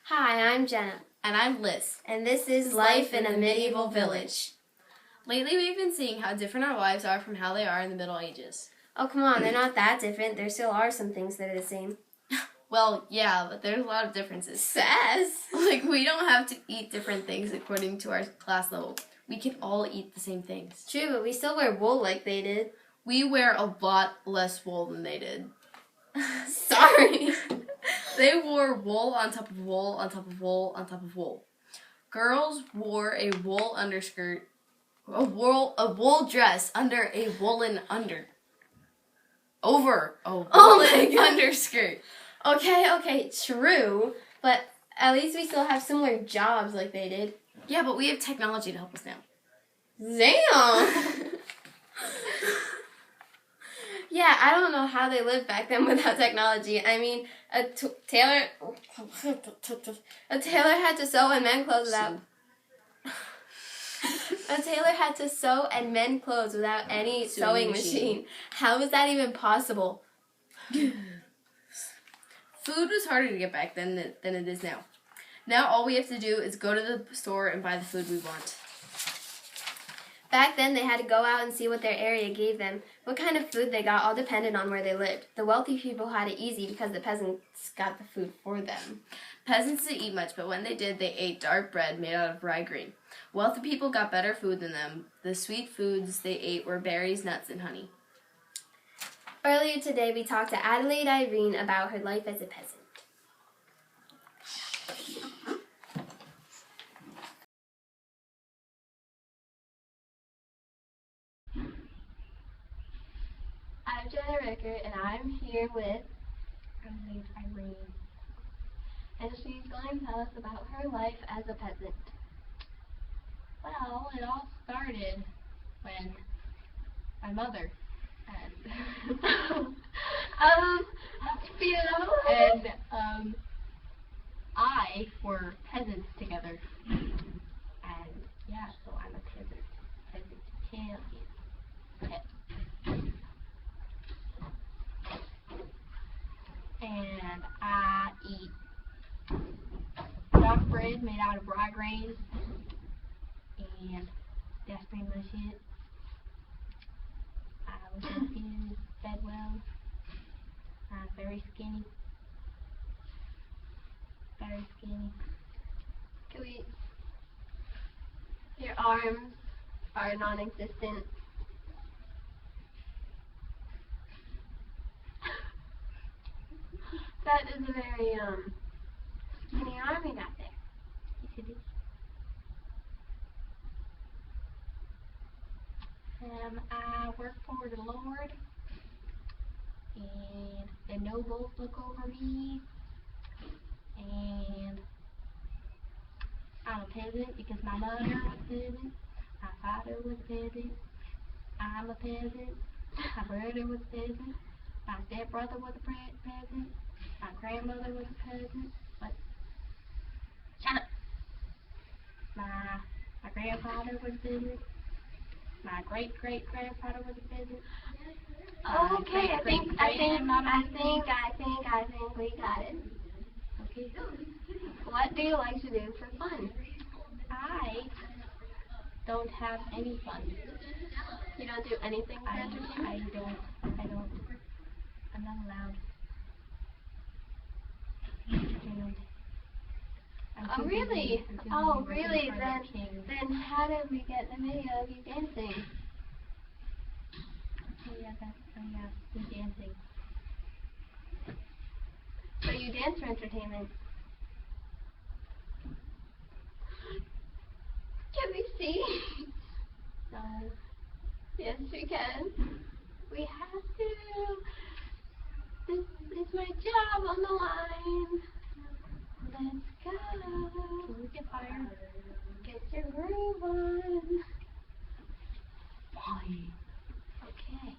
Hi, I'm Jenna. And I'm Liz. And this is Life in a Medieval Village. Lately we've been seeing how different our lives are from how they are in the Middle Ages. Oh, come on, they're not that different. There still are some things that are the same. Well, yeah, but there's a lot of differences. Sass! Like, we don't have to eat different things according to our class level. We can all eat the same things. True, but we still wear wool like they did. We wear a lot less wool than they did. Sorry! They wore wool on top of wool on top of wool on top of wool. Girls wore a wool underskirt, a wool dress under a woolen over a woolen underskirt. Okay, true. But at least we still have similar jobs like they did. Yeah, but we have technology to help us now. Damn! Yeah, I don't know how they lived back then without technology. I mean, a tailor had to sew and mend clothes without... A tailor had to sew and mend clothes without any sewing machine. How is that even possible? Food was harder to get back then than it is now. Now all we have to do is go to the store and buy the food we want. Back then, they had to go out and see what their area gave them. What kind of food they got all depended on where they lived. The wealthy people had it easy because the peasants got the food for them. Peasants didn't eat much, but when they did, they ate dark bread made out of rye grain. Wealthy people got better food than them. The sweet foods they ate were berries, nuts, and honey. Earlier today, we talked to Adelaide Irene about her life as a peasant. I'm Jenna Ricker, and I'm here with Adelaide Irene. And she's going to tell us about her life as a peasant. Well, it all started when my mother and I were peasants together. And yeah, so I'm a peasant champion. And I eat dark bread made out of rye grain, and that's pretty much it. I was healthy, fed well. I'm very skinny. Very skinny. Your arms are non-existent. That is a very skinny arm you got there. Yes, it is. I work for the Lord, and the nobles look over me, and I'm a peasant because my mother was a peasant, my father was a peasant, I'm a peasant, my brother was a peasant, my stepbrother was a peasant, my grandmother was a peasant, but shut up. My grandfather was a peasant. My great-great-grandfather was a peasant. Okay, I think we got it. Okay. What do you like to do for fun? I don't have any fun. You don't do anything for entertainment? I don't. I'm not allowed. And Oh, really? Then how did we get the video of you dancing? We dancing. So you dance for entertainment? Can we see? So, Yes, we can. We have to. This is my job on the line. Let's go. can we get fired? Get your groove on. Fine. Okay.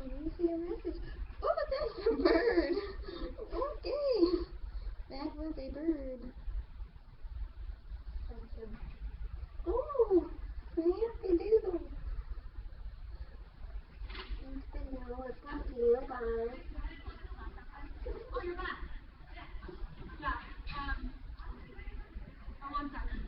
you see a message? Oh, that's a bird. Okay. That was a bird. Oh, happy doodle. It's not you, bye. Oh, you're back. Yeah. One second.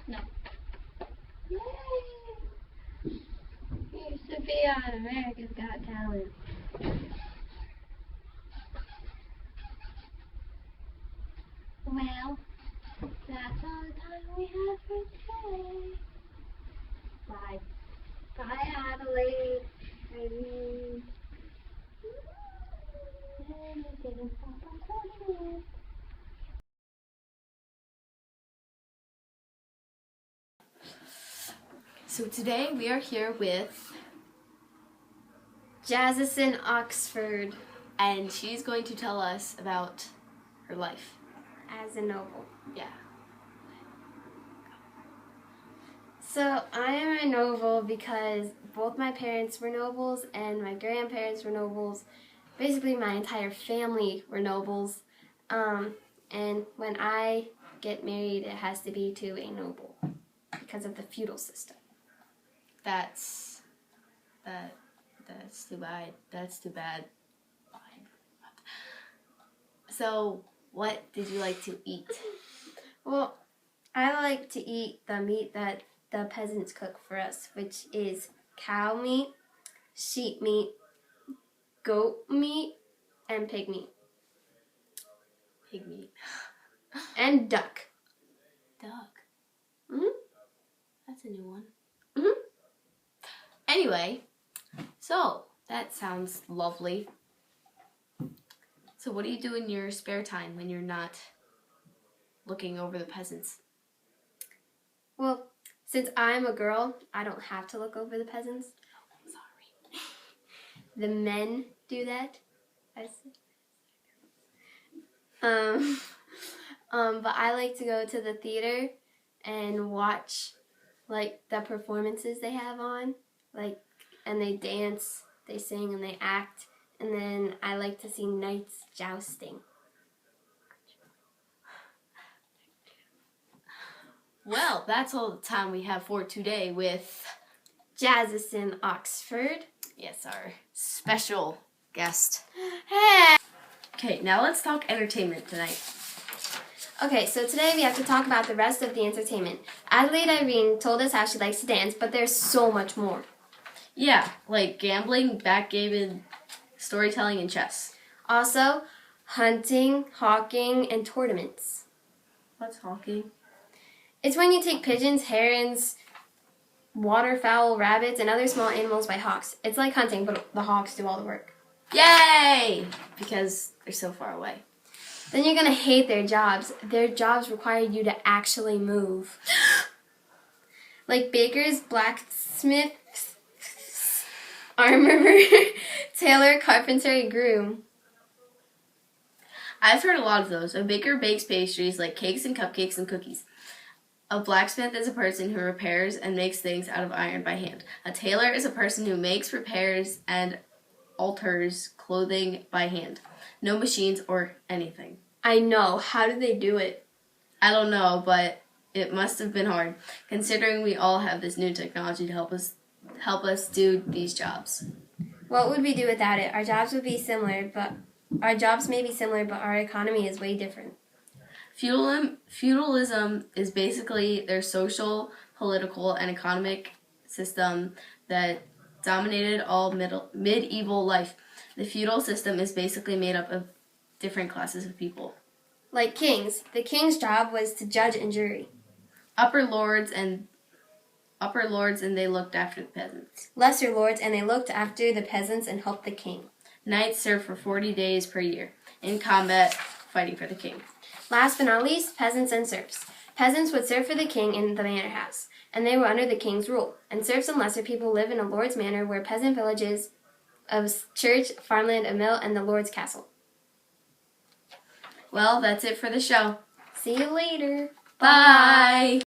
No. Yay! You used to be on America's Got Talent. Well, that's all the time we have for today. Bye. Bye, Adelaide. Irene. And we didn't stop recording it. So today we are here with, Jazzison Oxford and she's going to tell us about her life. as a noble. Yeah. So I am a noble because both my parents were nobles and my grandparents were nobles. Basically, my entire family were nobles. And when I get married, it has to be to a noble because of the feudal system. That's too bad. That's too bad. Fine. So, what did you like to eat? Well, I like to eat the meat that the peasants cook for us, which is cow meat, sheep meat, goat meat, and pig meat. Pig meat. And duck. Duck. Mhm. That's a new one. Mhm. Anyway, so that sounds lovely. So what do you do in your spare time when you're not looking over the peasants? Well, since I'm a girl, I don't have to look over the peasants. Sorry. The men do that. But I like to go to the theater and watch like the performances they have on, like, and they dance, they sing, and they act. And then I like to see knights jousting. Well, that's all the time we have for today with Jazzison Oxford. yes, our special guest. Hey! Okay, now let's talk entertainment tonight. Okay, so today we have to talk about the rest of the entertainment. Adelaide Irene told us how she likes to dance, but there's so much more. Yeah, like gambling, backgammon, storytelling, and chess. Also, hunting, hawking, and tournaments. What's hawking? It's when you take pigeons, herons, waterfowl, rabbits, and other small animals by hawks. It's like hunting, but the hawks do all the work. Yay! Because they're so far away. Then you're going to hate their jobs. Their jobs require you to actually move. Like bakers, blacksmiths, armorer, tailor, carpenter, and groom. I've heard a lot of those. A baker bakes pastries like cakes and cupcakes and cookies. A blacksmith is a person who repairs and makes things out of iron by hand. A tailor is a person who makes, repairs, and alters clothing by hand. No machines or anything. I know. How do they do it? I don't know, but it must have been hard, considering we all have this new technology to help us do these jobs. What would we do without it? Our jobs would be similar, but our economy is way different. Feudalism is basically their social, political, and economic system that dominated all medieval life. The feudal system is basically made up of different classes of people. Like kings. The king's job was to judge and jury. Upper lords and they looked after the peasants. Lesser lords, and they looked after the peasants and helped the king. Knights served for 40 days per year in combat, fighting for the king. Last but not least, peasants and serfs. Peasants would serve for the king in the manor house, and they were under the king's rule. And serfs and lesser people live in a lord's manor, where peasant villages of church, farmland, a mill, and the lord's castle. Well, that's it for the show. See you later. Bye!